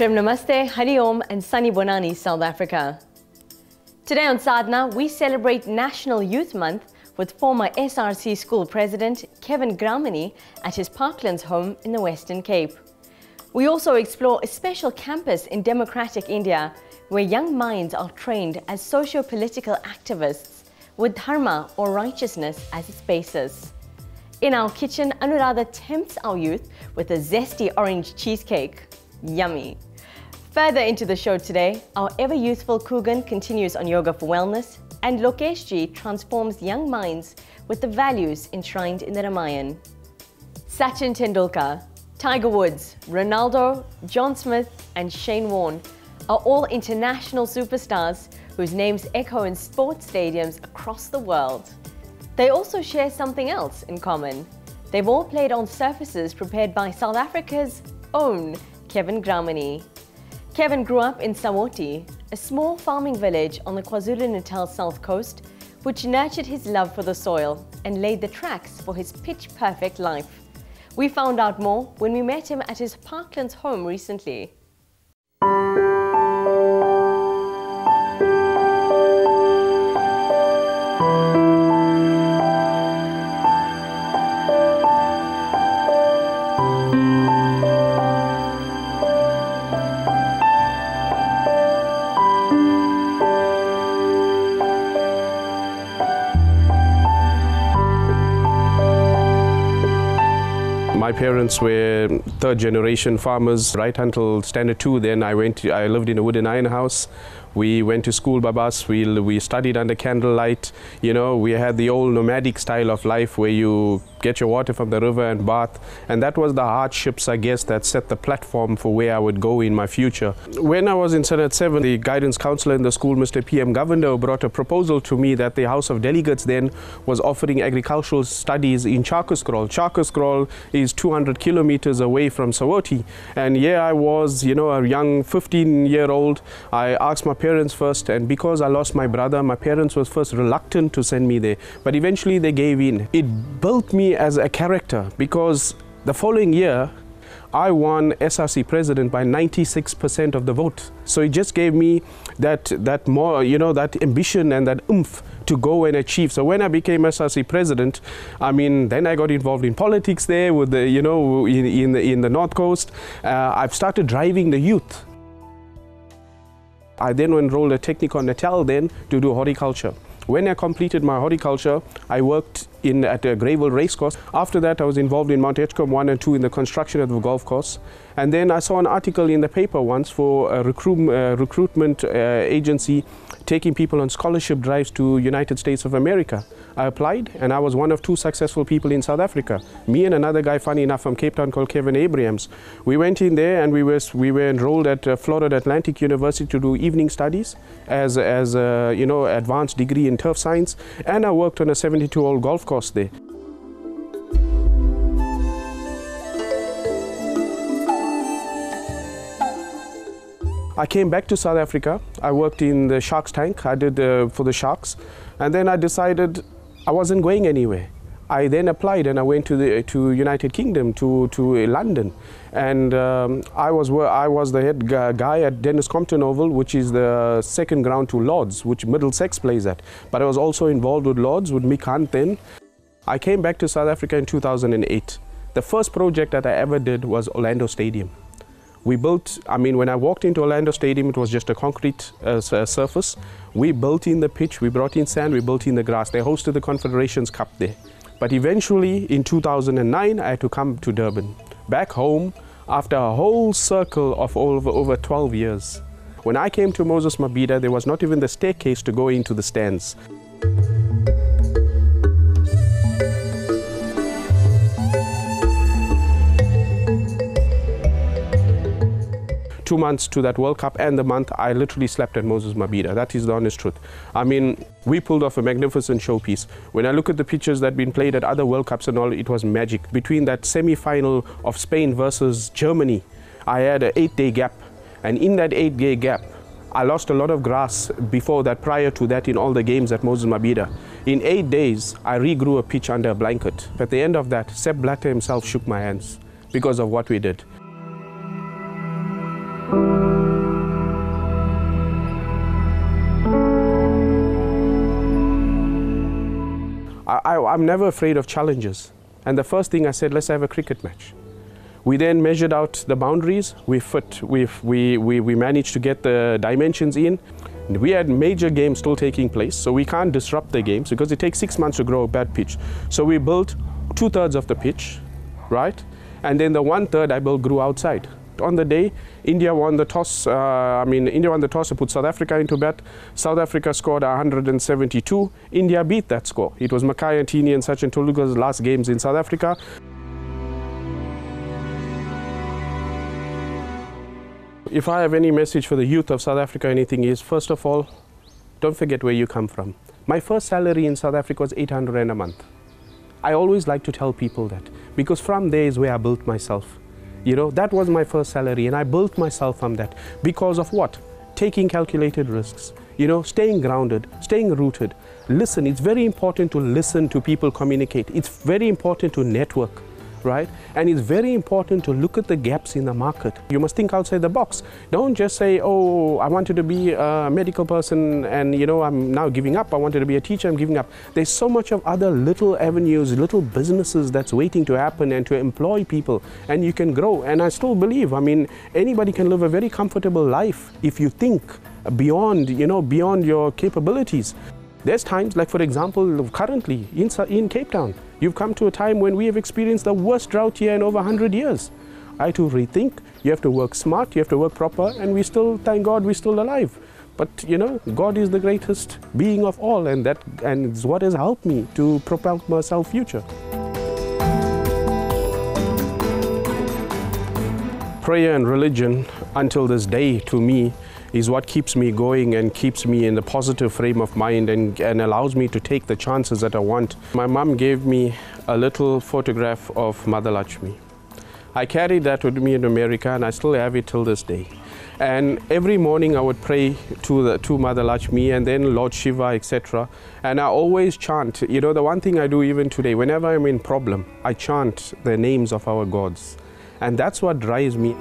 Prem Namaste, Hari Om and Sunny Bonani, South Africa. Today on Sadhana, we celebrate National Youth Month with former SRC school president Kevin Gramoney at his Parklands home in the Western Cape. We also explore a special campus in democratic India where young minds are trained as socio-political activists with dharma or righteousness as its basis. In our kitchen, Anuradha tempts our youth with a zesty orange cheesecake. Yummy! Further into the show today, our ever-youthful Kugan continues on yoga for wellness, and Lokeshji transforms young minds with the values enshrined in the Ramayana. Sachin Tendulkar, Tiger Woods, Ronaldo, John Smith and Shane Warne are all international superstars whose names echo in sports stadiums across the world. They also share something else in common. They've all played on surfaces prepared by South Africa's own Kevin Gramoney. Kevin grew up in Sawoti, a small farming village on the KwaZulu-Natal south coast, which nurtured his love for the soil and laid the tracks for his pitch-perfect life. We found out more when we met him at his Parklands home recently. My parents were third-generation farmers right until Standard 2. Then I lived in a wooden iron house. We went to school by bus. We studied under candlelight. You know, we had the old nomadic style of life where you get your water from the river and bath. And that was the hardships, I guess, that set the platform for where I would go in my future. When I was in Standard 7, the guidance counselor in the school, Mr. P.M. Governor, brought a proposal to me that the House of Delegates then was offering agricultural studies in Charkaskrol. Charkaskrol is 200 kilometers away from Sawoti. And here I was, you know, a young 15-year-old. I asked my parents first, and because I lost my brother, my parents was first reluctant to send me there, but eventually they gave in. It built me as a character because the following year I won SRC president by 96% of the vote. So it just gave me that more, you know, that ambition and that oomph to go and achieve. So when I became SRC president, I mean, then I got involved in politics there with the, you know, in the North Coast. I've started driving the youth. I then enrolled at Technikon Natal then to do horticulture. When I completed my horticulture, I worked at a gravel racecourse. After that, I was involved in Mount Edgecombe 1 and 2 in the construction of the golf course. And then I saw an article in the paper once for a recruitment agency taking people on scholarship drives to United States of America. I applied, and I was one of 2 successful people in South Africa. Me and another guy, funny enough, from Cape Town called Kevin Abrahams. We went in there and we were enrolled at Florida Atlantic University to do evening studies as you know, advanced degree in turf science, and I worked on a 72-hole golf course there. I came back to South Africa. I worked in the Sharks tank. I did for the Sharks, and then I decided I wasn't going anywhere. I then applied and I went to United Kingdom, to London, and I was the head guy at Dennis Compton Oval, which is the second ground to Lords, which Middlesex plays at. But I was also involved with Lords, with Mick Hunt then. I came back to South Africa in 2008. The first project that I ever did was Orlando Stadium. We built, I mean, when I walked into Orlando Stadium, it was just a concrete surface. We built in the pitch, we brought in sand, we built in the grass. They hosted the Confederations Cup there. But eventually, in 2009, I had to come to Durban, back home, after a whole circle of over 12 years. When I came to Moses Mabhida, there was not even the staircase to go into the stands. 2 months to that World Cup and the month, I literally slept at Moses Mabhida. That is the honest truth. I mean, we pulled off a magnificent showpiece. When I look at the pictures that have been played at other World Cups and all, it was magic. Between that semi-final of Spain versus Germany, I had an 8-day gap. And in that 8-day gap, I lost a lot of grass before that, prior to that, in all the games at Moses Mabhida. In 8 days, I regrew a pitch under a blanket. At the end of that, Sepp Blatter himself shook my hands because of what we did. I'm never afraid of challenges. And the first thing I said, let's have a cricket match. We then measured out the boundaries. We managed to get the dimensions in. We had major games still taking place, so we can't disrupt the games because it takes 6 months to grow a bad pitch. So we built 2/3 of the pitch, right? And then the 1/3 I built grew outside. On the day, India won the toss. India won the toss to put South Africa into bat. South Africa scored 172. India beat that score. It was Mackay Antony and Sachin Tendulkar's last games in South Africa. If I have any message for the youth of South Africa, anything is, first of all, don't forget where you come from. My first salary in South Africa was 800 Rand a month. I always like to tell people that, because from there is where I built myself. You know, that was my first salary, and I built myself from that. Because of what? Taking calculated risks, you know, staying grounded, staying rooted. Listen, it's very important to listen to people communicate. It's very important to network, right? And it's very important to look at the gaps in the market. You must think outside the box. Don't just say, oh, I wanted to be a medical person and, you know, I'm now giving up. I wanted to be a teacher, I'm giving up. There's so much of other little avenues, little businesses that's waiting to happen and to employ people, and you can grow. And I still believe, I mean, anybody can live a very comfortable life if you think beyond, you know, beyond your capabilities. There's times, like for example, currently in Cape Town, you've come to a time when we have experienced the worst drought here in over 100 years. I had to rethink. You have to work smart, you have to work proper, and we still, thank God, we're still alive. But you know, God is the greatest being of all, and it's what has helped me to propel myself future. Prayer and religion, until this day, to me, is what keeps me going and keeps me in the positive frame of mind and allows me to take the chances that I want. My mom gave me a little photograph of Mother Lakshmi. I carried that with me in America, and I still have it till this day. And every morning I would pray to Mother Lakshmi and then Lord Shiva, etc. And I always chant. You know, the one thing I do even today, whenever I'm in problem, I chant the names of our gods. And that's what drives me.